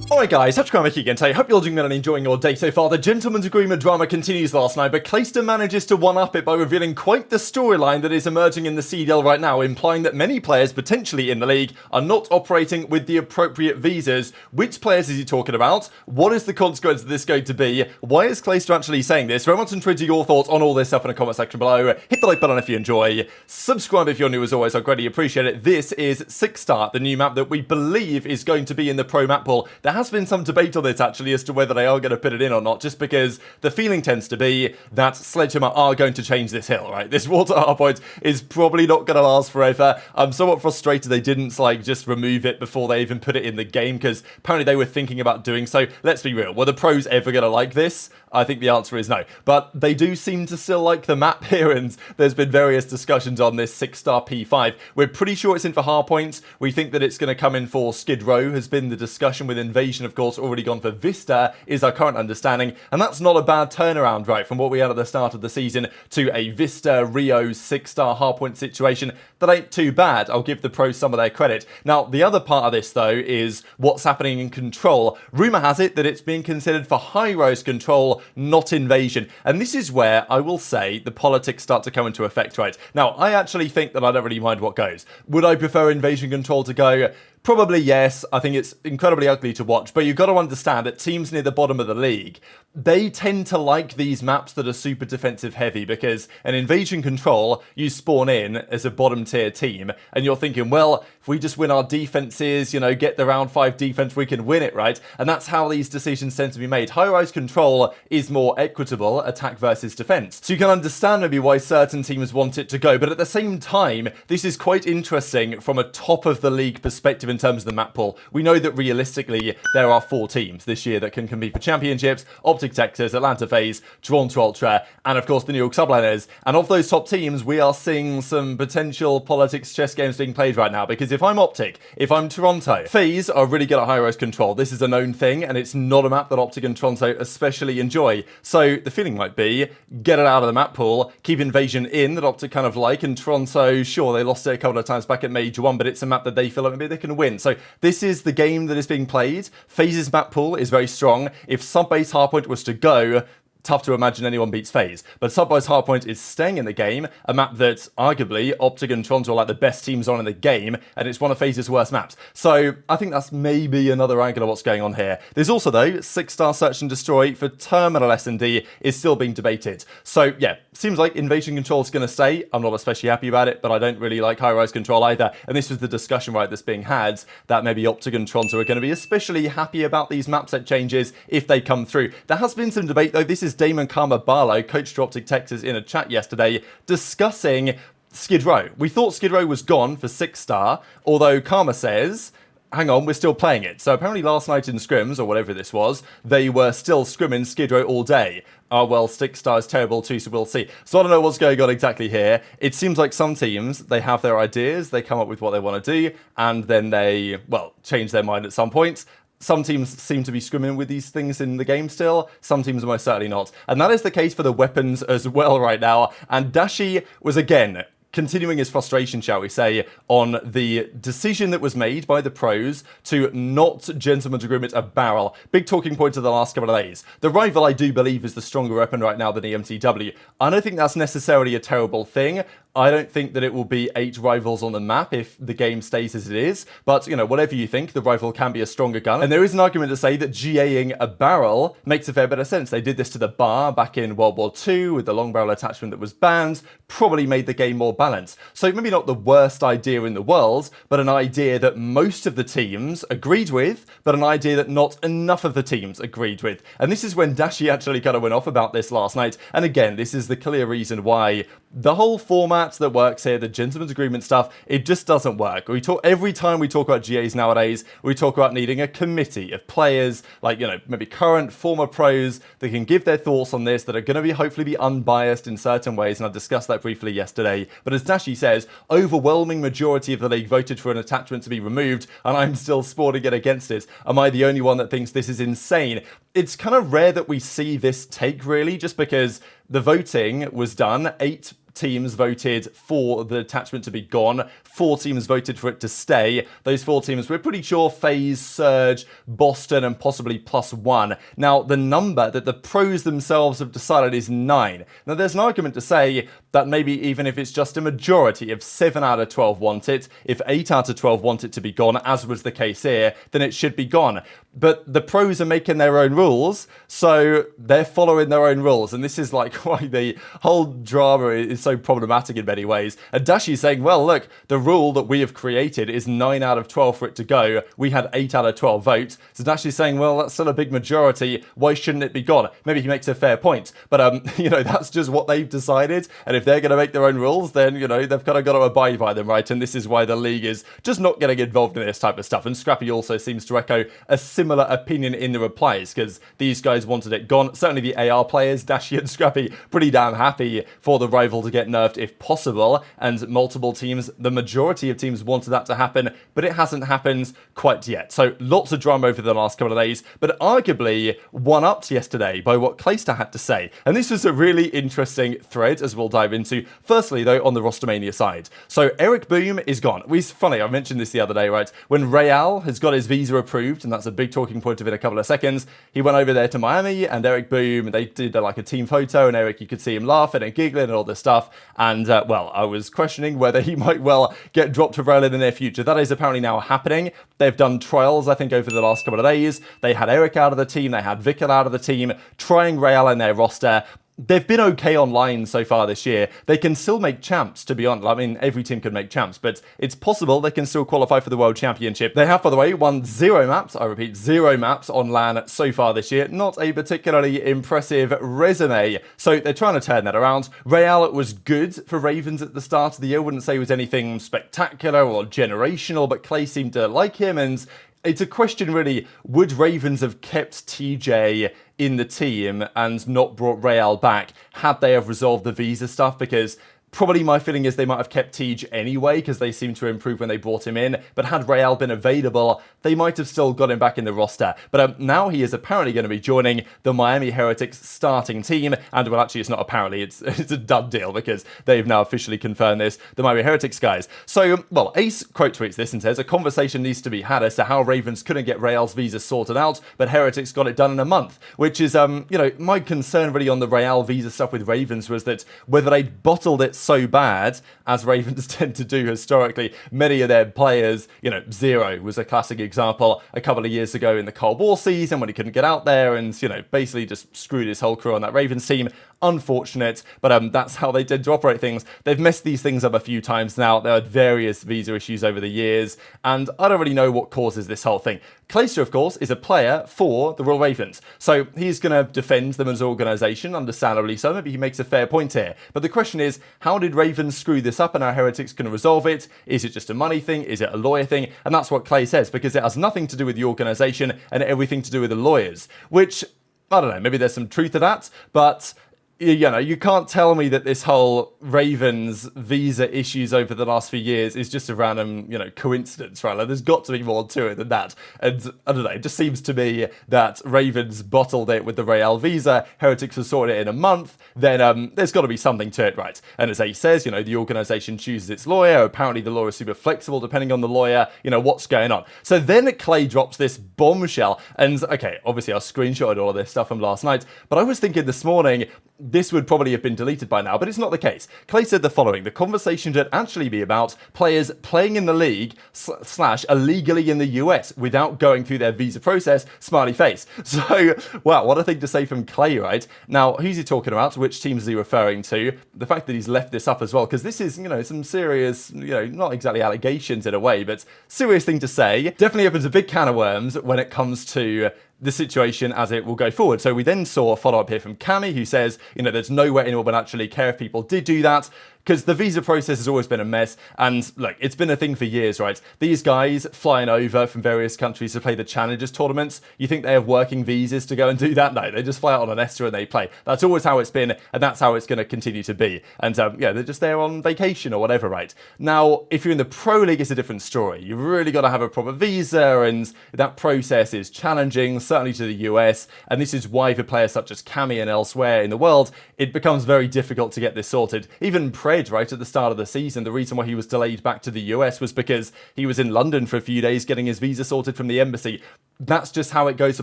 Alright guys, HyDra again today. Hope you're all doing well and enjoying your day so far. The gentleman's agreement drama continues last night, but Clayster manages to one-up it by revealing quite the storyline that is emerging in the CDL right now, implying that many players potentially in the league are not operating with the appropriate visas. Which players is he talking about? What is the consequence of this going to be? Why is Clayster actually saying this? Remember to trigger your thoughts on all this stuff in the comment section below. Hit the like button if you enjoy. Subscribe if you're new as always, I'd greatly appreciate it. This is 6-Star, the new map that we believe is going to be in the pro map pool. There has been some debate on this actually as to whether they are going to put it in or not, just because the feeling tends to be that Sledgehammer are going to change this hill, right? This water hardpoint is probably not going to last forever. I'm somewhat frustrated they didn't like just remove it before they even put it in the game, because apparently they were thinking about doing so. Let's be real, were the pros ever going to like this? I think the answer is no, but they do seem to still like the map here, and there's been various discussions on this 6-Star P5. We're pretty sure it's in for hardpoints. We think that it's going to come in for Skid Row, has been the discussion, with Invasion of course already gone for Vista, is our current understanding, and that's not a bad turnaround, right, from what we had at the start of the season to a Vista Rio 6-Star hardpoint situation. That ain't too bad. I'll give the pros some of their credit. Now, the other part of this though is what's happening in Control. Rumour has it that it's being considered for high-rise Control, not Invasion, and this is where I will say the politics start to come into effect, right? Now, I actually think that I don't really mind what goes. Would I prefer Invasion Control to go? Probably yes. I think it's incredibly ugly to watch, but you've got to understand that teams near the bottom of the league, they tend to like these maps that are super defensive heavy, because an Invasion Control, you spawn in as a bottom tier team and you're thinking, well, if we just win our defenses, you know, get the round 5 defense, we can win it, right? And that's how these decisions tend to be made. High-rise Control is more equitable, attack versus defense. So you can understand maybe why certain teams want it to go, but at the same time, this is quite interesting from a top of the league perspective in terms of the map pool. We know that realistically there are 4 teams this year that can compete for championships: OpTic, Texas, Atlanta FaZe, Drawn to Ultra, and of course the New York Subliners. And of those top teams, we are seeing some potential politics chess games being played right now, because if I'm OpTic, if I'm Toronto, FaZe are really good at high-rise Control. This is a known thing, and it's not a map that OpTic and Toronto especially enjoy. So the feeling might be, get it out of the map pool, keep Invasion in, that OpTic kind of like, and Toronto, sure, they lost it a couple of times back at Major 1, but it's a map that they feel like maybe they can win. So this is the game that is being played. FaZe's map pool is very strong. If sub-base hardpoint was to go, tough to imagine anyone beats FaZe, but sub-base hardpoint is staying in the game, a map that arguably OpTic and Toronto are like the best teams on in the game, and it's one of FaZe's worst maps. So I think that's maybe another angle of what's going on here. There's also though 6-Star Search and Destroy for Terminal S&D is still being debated. So yeah, seems like Invasion Control is going to stay. I'm not especially happy about it, but I don't really like high-rise Control either. And this was the discussion, right, that's being had, that maybe OpTic and Toronto are going to be especially happy about these map set changes if they come through. There has been some debate though. This is Damon Karma Barlow, coach to OpTic Texas, in a chat yesterday discussing Skid Row. We thought Skid Row was gone for 6-Star, although Karma says, hang on, we're still playing it. So apparently last night in scrims, or whatever this was, they were still scrimming Skid Row all day. Oh, well, 6-Star is terrible too, so we'll see. So I don't know what's going on exactly here. It seems like some teams, they have their ideas, they come up with what they want to do, and then they, well, change their mind at some point. Some teams seem to be scrimming with these things in the game still. Some teams are most certainly not. And that is the case for the weapons as well right now. And Dashy was, again, continuing his frustration, shall we say, on the decision that was made by the pros to not gentleman's agreement a barrel. Big talking point of the last couple of days. The Rival, I do believe, is the stronger weapon right now than the MTW. I don't think that's necessarily a terrible thing. I don't think that it will be 8 rivals on the map if the game stays as it is, but, you know, whatever you think, the Rival can be a stronger gun. And there is an argument to say that GAing a barrel makes a fair bit of sense. They did this to the bar back in World War II with the long barrel attachment that was banned, probably made the game more balanced. So maybe not the worst idea in the world, but an idea that most of the teams agreed with, but an idea that not enough of the teams agreed with. And this is when Dashy actually kind of went off about this last night. And again, this is the clear reason why the whole format that works here, the gentleman's agreement stuff, it just doesn't work. Every time we talk about GAs nowadays, we talk about needing a committee of players, like, you know, maybe current, former pros that can give their thoughts on this, that are going to hopefully be unbiased in certain ways, and I discussed that briefly yesterday. But as Dashy says, overwhelming majority of the league voted for an attachment to be removed, and I'm still sporting it against it. Am I the only one that thinks this is insane? It's kind of rare that we see this take, really, just because the voting was done 8 teams voted for the attachment to be gone. 4 teams voted for it to stay. Those 4 teams, we're pretty sure FaZe, Surge, Boston, and possibly +1. Now, the number that the pros themselves have decided is 9. Now, there's an argument to say that maybe even if it's just a majority, if 7 out of 12 want it, if 8 out of 12 want it to be gone, as was the case here, then it should be gone. But the pros are making their own rules, so they're following their own rules. And this is like why the whole drama is so problematic in many ways. And Dashy's saying, well, look, the rule that we have created is 9 out of 12 for it to go. We had 8 out of 12 votes. So Dashy's saying, well, that's still a big majority. Why shouldn't it be gone? Maybe he makes a fair point. But, you know, that's just what they've decided. And if they're going to make their own rules, then, you know, they've kind of got to abide by them, right? And this is why the league is just not getting involved in this type of stuff. And Scrappy also seems to echo a similar opinion in the replies, because these guys wanted it gone. Certainly the AR players, Dashy and Scrappy, pretty damn happy for the rival to get nerfed if possible. And multiple teams, the majority of teams wanted that to happen, but it hasn't happened quite yet. So lots of drama over the last couple of days, but arguably one-upped yesterday by what Clayster had to say. And this was a really interesting thread, as we'll dive into. Firstly, though, on the Rostermania side. So ErikBooM is gone. It's funny, I mentioned this the other day, right? When Real has got his visa approved, and that's a big talking point of it in a couple of seconds, he went over there to Miami, and ErikBooM, they did like a team photo, and Erik, you could see him laughing and giggling and all this stuff. And, well, I was questioning whether he might well get dropped to Real in the near future. That is apparently now happening. They've done trials, I think, over the last couple of days. They had Erik out of the team, they had Vikul out of the team, trying Real in their roster. They've been okay online so far this year. They can still make champs, to be honest. I mean, every team can make champs, but it's possible they can still qualify for the World Championship. They have, by the way, won 0 maps, I repeat, 0 maps on LAN so far this year. Not a particularly impressive resume. So they're trying to turn that around. Real was good for Ravens at the start of the year. Wouldn't say it was anything spectacular or generational, but Clay seemed to like him, and it's a question really, would Ravens have kept TJ in the team and not brought Real back had they have resolved the visa stuff? Because probably my feeling is they might have kept Tej anyway, because they seem to improve when they brought him in. But had Real been available, they might have still got him back in the roster. But now he is apparently going to be joining the Miami Heretics starting team. And, well, actually, it's not apparently. It's a done deal, because they've now officially confirmed this, the Miami Heretics guys. So, well, Ace quote tweets this and says, a conversation needs to be had as to how Ravens couldn't get Real's visa sorted out, but Heretics got it done in a month. Which is, you know, my concern really on the Real visa stuff with Ravens was that whether they bottled it so bad, as Ravens tend to do historically, many of their players, you know, Zero was a classic example a couple of years ago in the Cold War season when he couldn't get out there and, you know, basically just screwed his whole crew on that Ravens team. Unfortunate, but that's how they tend to operate things. They've messed these things up a few times now. There are various visa issues over the years, and I don't really know what causes this whole thing. Clayster, of course, is a player for the Royal Ravens, so he's going to defend them as an organisation, understandably so. Maybe he makes a fair point here. But the question is, how did Ravens screw this up and how Heretics can resolve it? Is it just a money thing? Is it a lawyer thing? And that's what Clay says, because it has nothing to do with the organisation and everything to do with the lawyers, which, I don't know, maybe there's some truth to that, but you know, you can't tell me that this whole Ravens visa issues over the last few years is just a random, you know, coincidence, right? Like, there's got to be more to it than that. And I don't know, it just seems to me that Ravens bottled it with the Real visa, Heretics has sorted it in a month, then there's got to be something to it, right? And as Ace says, you know, the organisation chooses its lawyer, apparently the law is super flexible depending on the lawyer, you know, what's going on. So then Clay drops this bombshell, and okay, obviously I screenshotted all of this stuff from last night, but I was thinking this morning, this would probably have been deleted by now, but it's not the case. Clay said the following: the conversation should actually be about players playing in the league / illegally in the US without going through their visa process, smiley face. So, wow, what a thing to say from Clay, right? Now, who's he talking about? Which teams is he referring to? The fact that he's left this up as well, because this is, you know, some serious, you know, not exactly allegations in a way, but serious thing to say. Definitely opens a big can of worms when it comes to the situation as it will go forward. So we then saw a follow-up here from Cammy, who says, you know, there's no way anyone would actually care if people did do that. because the visa process has always been a mess. And look, it's been a thing for years, right? These guys flying over from various countries to play the Challengers tournaments, you think they have working visas to go and do that? No, they just fly out on an Esther and they play. That's always how it's been, and that's how it's going to continue to be. And yeah, they're just there on vacation or whatever, right? Now, if you're in the Pro League, it's a different story. You've really got to have a proper visa, and that process is challenging, certainly to the US. And this is why for players such as Cammy and elsewhere in the world, it becomes very difficult to get this sorted. Even Pred, right, at the start of the season, the reason why he was delayed back to the US was because he was in London for a few days getting his visa sorted from the embassy. That's just how it goes for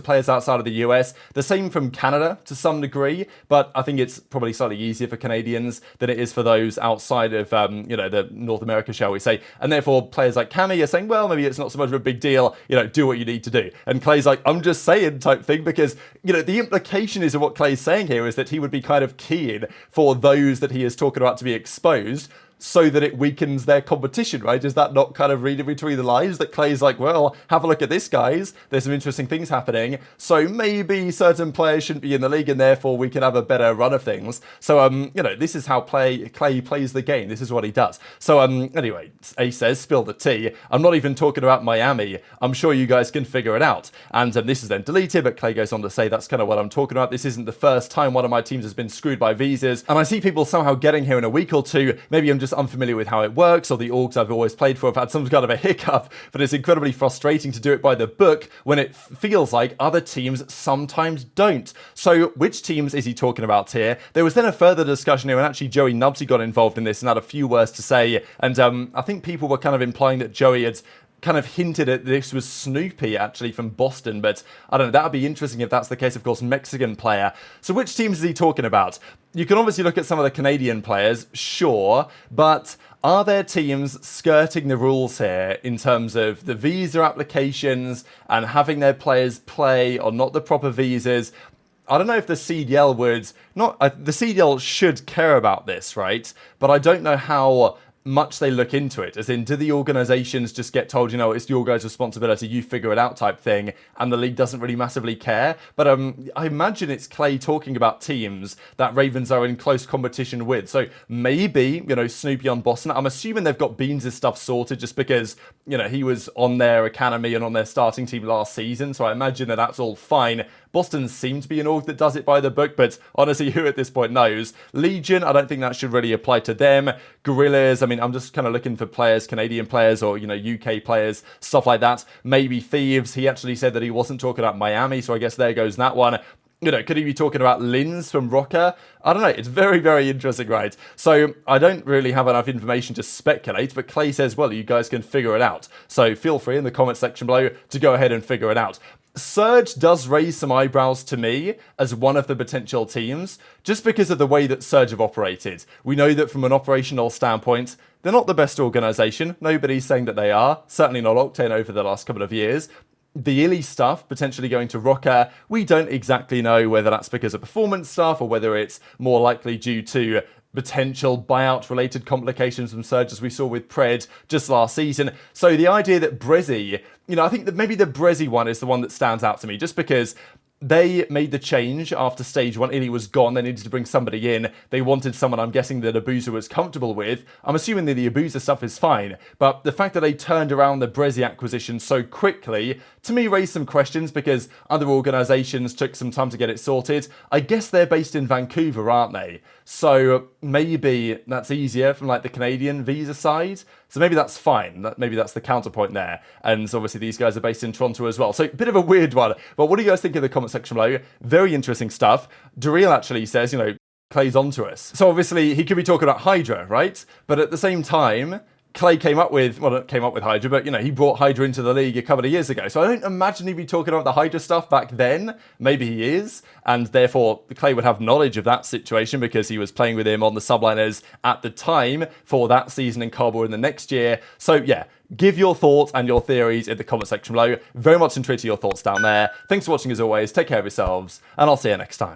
players outside of the US. The same from Canada to some degree, but I think it's probably slightly easier for Canadians than it is for those outside of, you know, the North America, shall we say. And therefore, players like Cammy are saying, well, maybe it's not so much of a big deal, you know, do what you need to do. And Clay's like, I'm just saying type thing, because, you know, the implication is of what Clay's saying here is that he would be kind of keen for those that he is talking about to be exposed, so that it weakens their competition, right? Is that not kind of reading between the lines that Clay's like, well, have a look at this, guys. There's some interesting things happening. So maybe certain players shouldn't be in the league and therefore we can have a better run of things. So, you know, this is how Clay plays the game. This is what he does. So, anyway, Ace says, spill the tea. I'm not even talking about Miami. I'm sure you guys can figure it out. And this is then deleted, but Clay goes on to say that's kind of what I'm talking about. This isn't the first time one of my teams has been screwed by visas. And I see people somehow getting here in a week or two. Maybe I'm just unfamiliar with how it works, or the orgs I've always played for have had some kind of a hiccup, but it's incredibly frustrating to do it by the book when it feels like other teams sometimes don't. So which teams is he talking about here? There was then a further discussion here, and actually Joey Nubsy got involved in this and had a few words to say, and I think people were kind of implying that Joey had kind of hinted at this was Snoopy actually from Boston, but I don't know, that would be interesting if that's the case. Of course, Mexican player. So which teams is he talking about? You can obviously look at some of the Canadian players, sure, but are there teams skirting the rules here in terms of the visa applications and having their players play or not the proper visas? I don't know if the CDL would not. The CDL should care about this, right? But I don't know how much they look into it, as in, do the organizations just get told, you know, it's your guys' responsibility, you figure it out type thing, and the league doesn't really massively care? But I imagine it's Clay talking about teams that Ravens are in close competition with. So maybe, you know, Snoopy on Boston. I'm assuming they've got Beans' stuff sorted just because, you know, he was on their academy and on their starting team last season, so I imagine that that's all fine. Boston seems to be an org that does it by the book, but honestly, who at this point knows? Legion, I don't think that should really apply to them. Gorillas, I mean, I'm just kind of looking for players, Canadian players or, you know, UK players, stuff like that. Maybe Thieves. He actually said that he wasn't talking about Miami, so I guess there goes that one. You know, could he be talking about Lins from Rocker? I don't know. It's very, very interesting, right? So I don't really have enough information to speculate, but Clay says, well, you guys can figure it out. So feel free in the comment section below to go ahead and figure it out. Surge does raise some eyebrows to me as one of the potential teams, just because of the way that Surge have operated. We know that from an operational standpoint, they're not the best organisation. Nobody's saying that they are. Certainly not Octane over the last couple of years. The Illy stuff potentially going to Rocker, we don't exactly know whether that's because of performance stuff or whether it's more likely due to potential buyout related complications from Surge, as we saw with Pred just last season. So the idea that aBeZy, you know, I think that maybe the aBeZy one is the one that stands out to me, just because they made the change after stage 1. Illy was gone. They needed to bring somebody in. They wanted someone, I'm guessing, that aBeZy was comfortable with. I'm assuming that the aBeZy stuff is fine. But the fact that they turned around the aBeZy acquisition so quickly, to me, raised some questions because other organizations took some time to get it sorted. I guess they're based in Vancouver, aren't they? So maybe that's easier from like the Canadian visa side. So maybe that's fine. Maybe that's the counterpoint there. And so obviously these guys are based in Toronto as well. So a bit of a weird one. But what do you guys think in the comment section below? Very interesting stuff. Dareel actually says, you know, Clay's onto us. So obviously he could be talking about HyDra, right? But at the same time, Clay came up with, well, not came up with HyDra, but, you know, he brought HyDra into the league a couple of years ago. So I don't imagine he'd be talking about the HyDra stuff back then. Maybe he is. And therefore, Clay would have knowledge of that situation because he was playing with him on the Subliners at the time for that season in Cardboard in the next year. So, yeah, give your thoughts and your theories in the comment section below. Very much intrigued to your thoughts down there. Thanks for watching as always. Take care of yourselves, and I'll see you next time.